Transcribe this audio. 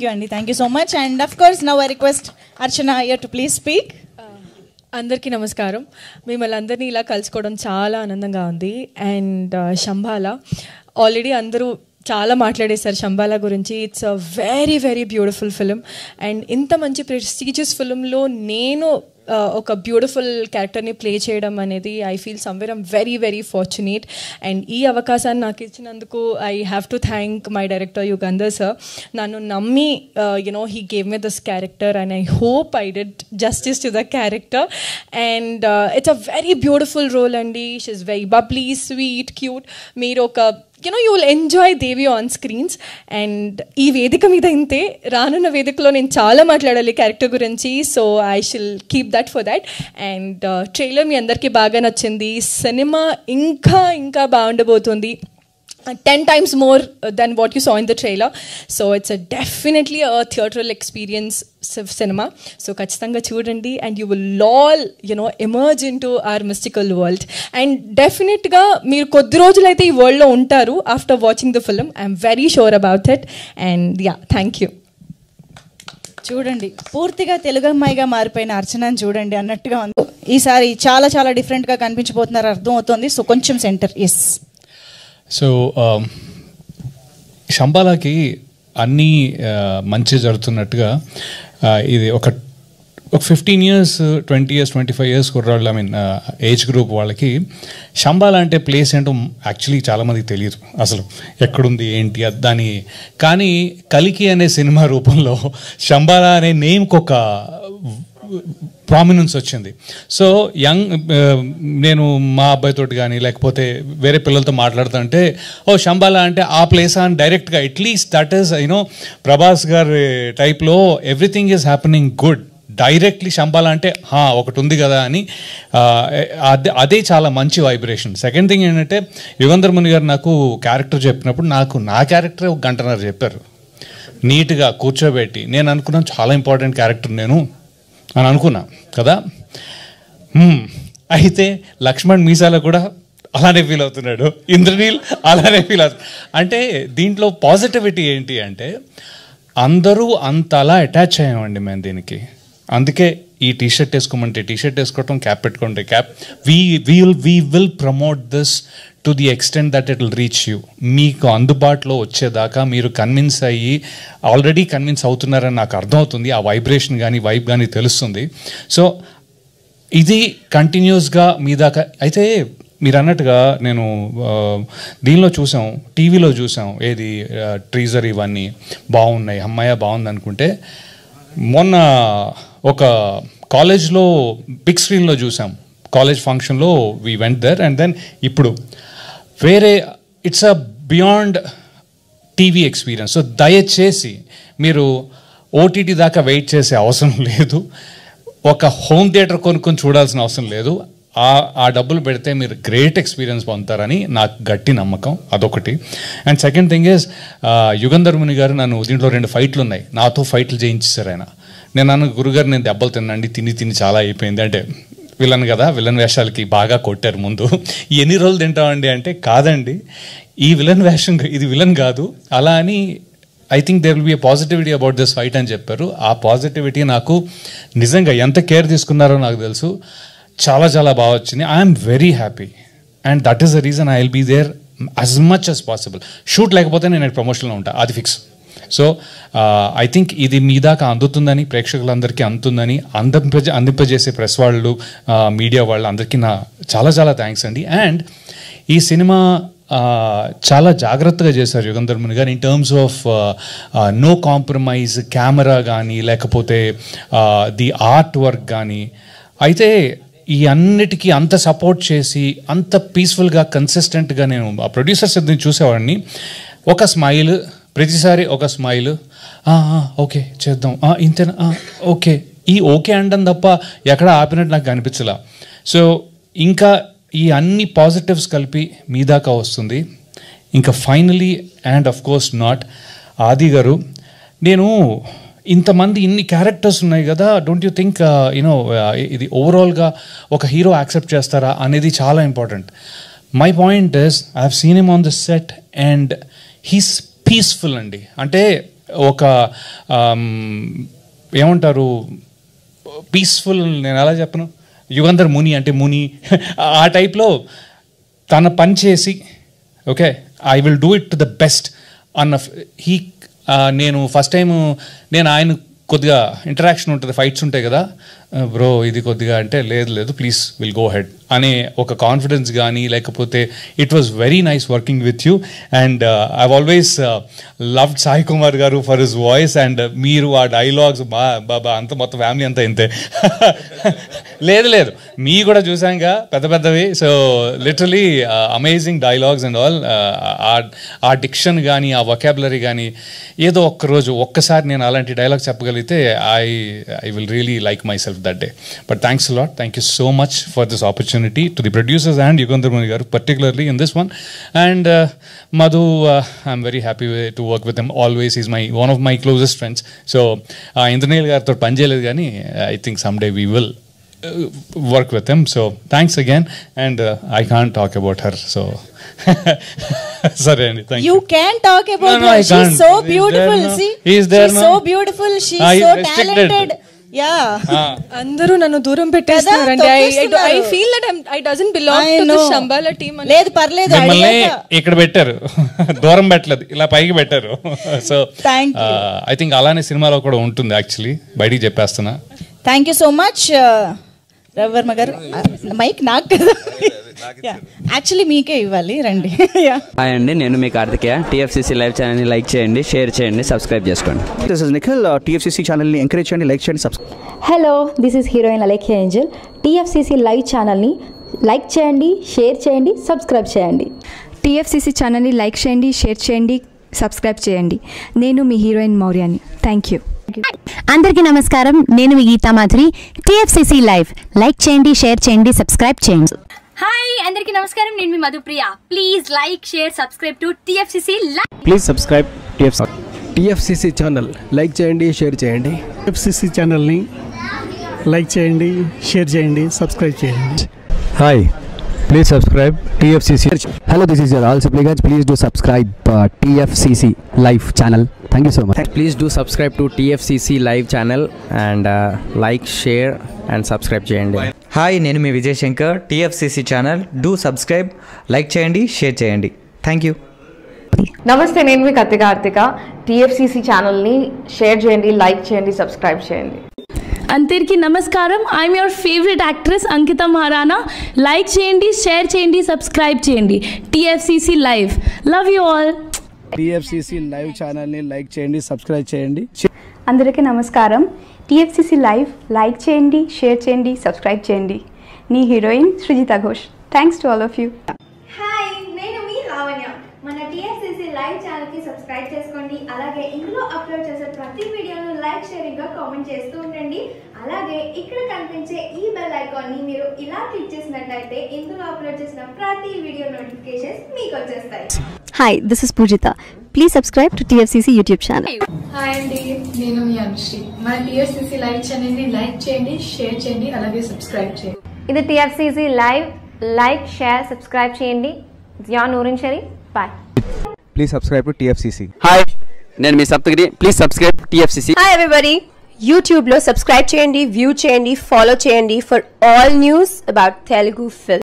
you Andy, thank you so much. And of course now I request Archana here to please speak. అందరికీ నమస్కారం. మిమ్మల్ని అందరినీ ఇలా కలుసుకోవడం చాలా ఆనందంగా ఉంది. అండ్ శంబాల ఆల్రెడీ అందరూ చాలా మాట్లాడేశారు శంబాల గురించి. It's a very very beautiful film. And ఇంత మంచి ప్రెస్టీజియస్ ఫిలింలో నేను ఒక బ్యూటిఫుల్ క్యారెక్టర్ని ప్లే చేయడం అనేది I feel somewhere I'm very very fortunate. And ఈ అవకాశాన్ని నాకు ఇచ్చినందుకు I have to thank my director Yugandhar sir. నన్ను నమ్మి he gave me this character and I hope I did justice to the character. And it's a very beautiful role అండి. She is very bubbly, sweet, cute. మీరు ఒక you will enjoy Devi on screens. And ఈ వేదిక మీద ఇంతే, రానున్న వేదికలో నేను చాలా మాట్లాడాలి క్యారెక్టర్ గురించి. So I shall keep that for that. And trailer మీ అందరికీ బాగా నచ్చింది. సినిమా ఇంకా ఇంకా బాగుండబోతుంది, 10 times more than what you saw in the trailer. So it's definitely a theatrical experience cinema. So ఖచ్చితంగా చూడండి and you will all emerge into our mystical world. And definitely గా మీరు కొద్ది రోజులైతే ఈ వరల్డ్ లో ఉంటారు after watching the film. I'm very sure about it. And yeah, thank you. చూడండి, పూర్తిగా తెలుగు అమ్మాయిగా మారిపోయిన అర్చనని చూడండి అన్నట్టుగా ఉంది. ఈసారి చాలా చాలా డిఫరెంట్గా కనిపించబోతున్నారు, అర్థం అవుతుంది. సో కొంచెం సెంటర్. ఎస్. సో శంబాలాకి అన్నీ మంచి జరుగుతున్నట్టుగా ఇది ఒక 15 years 20 years 25 years కుర్రాళ్ళు, ఐ మీన్ ఏజ్ గ్రూప్ వాళ్ళకి శంబాలా అంటే ప్లేస్ ఏంటో యాక్చువల్లీ చాలామందికి తెలియదు అసలు ఎక్కడుంది ఏంటి దాని. కానీ కలికి అనే సినిమా రూపంలో శంబాలా అనే నేమ్కి ఒక ప్రామినెన్స్ వచ్చింది. సో నేను మా అబ్బాయితోటి కానీ లేకపోతే వేరే పిల్లలతో మాట్లాడుతుంటే శంబాలా అంటే ఆ ప్లేస్ అని డైరెక్ట్గా అట్లీస్ట్ దట్ ఈస్ ప్రభాస్ గారి టైప్లో everything is happening good. Directly Shambhala అంటే ఒకటి ఉంది కదా అని అదే చాలా మంచి వైబ్రేషన్. సెకండ్ థింగ్ ఏంటంటే యుగంధర్ ముని గారు నాకు క్యారెక్టర్ చెప్పినప్పుడు నా క్యారెక్టరే 1.5 గంట చెప్పారు నీట్గా కూర్చోబెట్టి. నేను అనుకున్నాను చాలా ఇంపార్టెంట్ క్యారెక్టర్ నేను అని అనుకున్నా కదా. అయితే లక్ష్మణ్ మీసాలో కూడా అలానే ఫీల్ అవుతున్నాడు, ఇంద్రనీల్ అలానే ఫీల్ అవుతున్నాడు. అంటే దీంట్లో పాజిటివిటీ ఏంటి అంటే అందరూ అంత అలా అటాచ్ అయ్యామండి మేము దీనికి. అందుకే ఈ టీషర్ట్ వేసుకోమంటే టీషర్ట్ వేసుకోవటం, క్యాప్ పెట్టుకుంటే cap. We will promote this to the extent that it will reach you. మీకు అందుబాటులో వచ్చేదాకా మీరు కన్విన్స్ అయ్యి ఆల్రెడీ కన్విన్స్ అవుతున్నారని నాకు అర్థమవుతుంది. ఆ వైబ్రేషన్ కానీ వైబ్ కానీ తెలుస్తుంది. సో ఇది కంటిన్యూస్గా మీ దాకా. అయితే మీరు అన్నట్టుగా నేను దీనిలో చూసాం, టీవీలో చూసాం, ఏది ట్రీజర్ ఇవన్నీ బాగున్నాయి, అమ్మాయ బాగుంది అనుకుంటే మొన్న ఒక కాలేజ్లో బిగ్ స్క్రీన్లో చూసాం, కాలేజ్ ఫంక్షన్లో we went there. And then ఇప్పుడు వేరే it's a beyond TV experience. So దయచేసి మీరు ఓటీటీ దాకా వెయిట్ చేసే అవసరం లేదు, ఒక హోమ్ థియేటర్ కొనుక్కొని చూడాల్సిన అవసరం లేదు. ఆ డబ్బులు పెడితే మీరు గ్రేట్ ఎక్స్పీరియన్స్ పొందుతారని నాకు గట్టి నమ్మకం. అదొకటి. And second thing is Yugandhar Muni గారు నన్ను దీంట్లో 2 ఫైట్లు ఉన్నాయి, నాతో ఫైట్లు చేయించేశారు ఆయన. నేను అన్న గురుగారు నేను దెబ్బలు తిన్నాండి, తిని చాలా అయిపోయింది. అంటే విలన్ కదా, విలన్ వేషాలకి బాగా కొట్టారు ముందు. ఎన్ని రోజులు తింటామండి అంటే కాదండి, ఈ విలన్ వేషం ఇది విలన్ కాదు అలా అని. I think there will be a positivity about this fight అని చెప్పారు. ఆ పాజిటివిటీ నాకు నిజంగా ఎంత కేర్ తీసుకున్నారో నాకు తెలుసు. చాలా చాలా బాగా వచ్చింది. I'm very happy and that is the reason I will be there as much as possible. Shoot లేకపోతే నేను ప్రమోషన్లో ఉంటాను, అది ఫిక్స్. సో ఐ థింక్ ఇది మీ దాకా అందుతుందని, ప్రేక్షకులందరికీ అందుతుందని, అందింపజేసే ప్రెస్ వాళ్ళు, మీడియా వాళ్ళు అందరికీ నా చాలా చాలా థ్యాంక్స్ అండి. అండ్ ఈ సినిమా చాలా జాగ్రత్తగా చేశారు యుగంధర్ ముని గారు in terms of no compromise, camera కానీ లేకపోతే ది ఆర్ట్ వర్క్ కానీ. అయితే ఈ అన్నిటికీ అంత సపోర్ట్ చేసి అంత పీస్ఫుల్గా కన్సిస్టెంట్గా నేను ఆ ప్రొడ్యూసర్స్ ఇద్దరిని చూసేవాడిని. ఒక స్మైల్, ప్రతిసారి ఒక స్మైల్, ఓకే చేద్దాం, ఇంతేనా, ఓకే, ఈ ఓకే అనడం తప్ప ఎక్కడ ఆపినట్టు నాకు అనిపించలా. సో ఇంకా ఈ అన్ని పాజిటివ్స్ కలిపి మీ దాకా వస్తుంది. ఇంకా finally and of course not ఆది గారు, నేను ఇంతమంది ఇన్ని క్యారెక్టర్స్ ఉన్నాయి కదా, డోంట్ యూ థింక్ ఇది ఓవరాల్గా ఒక హీరో యాక్సెప్ట్ చేస్తారా అనేది చాలా important. My point is I have seen him on the set and he's peaceful అండి. అంటే ఒక ఏమంటారు పీస్ఫుల్, నేను అలా చెప్పను, యుగంధర్ ముని అంటే ముని ఆ టైప్లో తన పని చేసి okay I will do it to the best అన్న నేను ఫస్ట్ టైం నేను ఆయన కొద్దిగా ఇంటరాక్షన్ ఉంటుంది, ఫైట్స్ ఉంటాయి కదా, బ్రో ఇది కొద్దిగా అంటే లేదు ప్లీజ్ విల్ గో హెడ్ అనే ఒక కాన్ఫిడెన్స్ కానీ, లేకపోతే it was very nice working with you. And I always loved Sai Kumar గారు ఫర్ హిస్ వాయిస్. అండ్ మీరు ఆ డైలాగ్స్ బాబా అంత మొత్తం ఫ్యామిలీ అంతా ఇంతే లేదు మీ కూడా చూసాంగా పెద్దవి. So literally amazing dialogues and all. ఆ డిక్షన్ కానీ ఆ వొకాబులరీ కానీ ఏదో ఒక్కసారి నేను అలాంటి డైలాగ్ చెప్పగలిగితే I will really like my self that day. But thanks a lot. Thank you so much for this opportunity to the producers and Yugandhar Muni garu particularly in this one. And Madhu, I'm very happy to work with him. Always he's one of my closest friends. So Indranil garu tho pan cheyaledu gaani I think someday we will work with him. So thanks again. And I can't talk about her. So sorry, thank you. You can talk about No, her. I can't. She's so beautiful. See, He's there, she's no? so beautiful. She's I so restricted. talented. అందరూ నన్ను దూరం పెట్టేస్తున్నారండి. I feel that I doesn't belong to the Shambhala team. లేదు పర్లేదు, మిమ్మల్ని ఇక్కడ పెట్టారు, దూరం పెట్టలేదు, ఇలా పైకి పెట్టారు. సో ఐ థింక్ అలానే సినిమాలో కూడా ఉంటుంది. యాక్చువల్లీ బయటికి చెప్పేస్తున్నా. Thank you so much Ravi Varma garu. Mic నాకు కదా, యాక్చువల్లీ మీకే ఇవ్వాలి, రండి. హాయ్ అండి, నేను మీ కార్తికేయ. TFCC లైవ్ ఛానల్ని లైక్ చేయండి, షేర్ చేయండి, సబ్స్క్రైబ్ చేసుకోండి. This is Nikhil. TFCC ఛానల్ని ఎంకరేజ్ చేయండి, లైక్ చేయండి, subscribe. Hello, this is heroine Alekhya Angel. TFCC live ఛానల్ని లైక్ చేయండి, షేర్ చేయండి, సబ్స్క్రైబ్ చేయండి. TFCC ఛానల్ని లైక్ చేయండి, షేర్ చేయండి, సబ్స్క్రైబ్ చేయండి. నేను మీ హీరోయిన్ మౌర్యాని. Thank you. అందరికీ నమస్కారం, నేను మీ Geetha Madhuri. TFCC live like చేయండి, షేర్ చేయండి, సబ్స్క్రైబ్ చేయండి. హాయ్ అందరికీ నమస్కారం, నేను మీ Madhupriya. Please like share subscribe to TFCC live. Please subscribe TFCC channel. Like చేయండి, షేర్ చేయండి. TFCC ఛానల్ని లైక్ చేయండి, షేర్ చేయండి, సబ్స్క్రైబ్ చేయండి. Hi, please subscribe TFCC. Hello, this is your Rahul Sipligunj. Please do subscribe TFCC live channel. Thank you so much. Please do subscribe to TFCC live channel and like share and subscribe చేయండి. Hi, నేను మీ Vijay Shankar. TFCC channel do subscribe, like చేయండి, share చేయండి. Thank you. నమస్తే, నేను మీ Karthika. TFCC ఛానల్ని share చేయండి, like చేయండి, సబ్స్క్రైబ్ చేయండి. అందరికీ నమస్కారం, I'm your favourite actress Ankita Maharana. Like చేయండి, షేర్ చేయండి, సబ్స్క్రైబ్ చేయండి. TFCC live. Love you all. TFCC live ఛానల్ని లైక్ చేయండి, సబ్స్క్రైబ్ చేయండి. అందరికీ నమస్కారం. TFCC లైవ్ లైక్ చేయండి, షేర్ చేయండి, సబ్స్క్రైబ్ చేయండి. నీ heroine Srujitha Ghosh. Thanks to all of you. Hi, నేను మీ లావణ్య. మన TFCC లైవ్ ఛానల్కి సబ్స్క్రైబ్ చేసుకోండి. అలాగే ఇందులో అప్లోడ్ చేసే ప్రతి వీడియోను లైక్, షేరింగ్గా కామెంట్ చేస్తూ ఉండండి. అలాగే ఇక్కడ కనిపించే ఈ బెల్ ఐకాన్ని మీరు ఇలా క్లిక్ చేసినట్లయితే ఇందులో అప్లోడ్ చేసిన ప్రతి వీడియో నోటిఫికేషన్స్ మీకు వచ్చేస్తాయి. Hi, this is Poojitha. Please subscribe to TFCC YouTube channel. Hi అండి, నేను మీ అనుశ్రీ. మన TFCC లైవ్ ఛానల్ని లైక్ చేయండి, షేర్ చేయండి, అలాగే సబ్స్క్రైబ్ చేయండి. ఇది TFCC live. Like, share, subscribe చేయండి. Zia Noorin Shari. Bye. Please subscribe to TFCC. Hi, నేను మీ Saptagiri. Please subscribe TFCC. Hi everybody, యూట్యూబ్లో సబ్స్క్రైబ్ చేయండి, వ్యూ చేయండి, ఫాలో చేయండి for all news about Telugu film.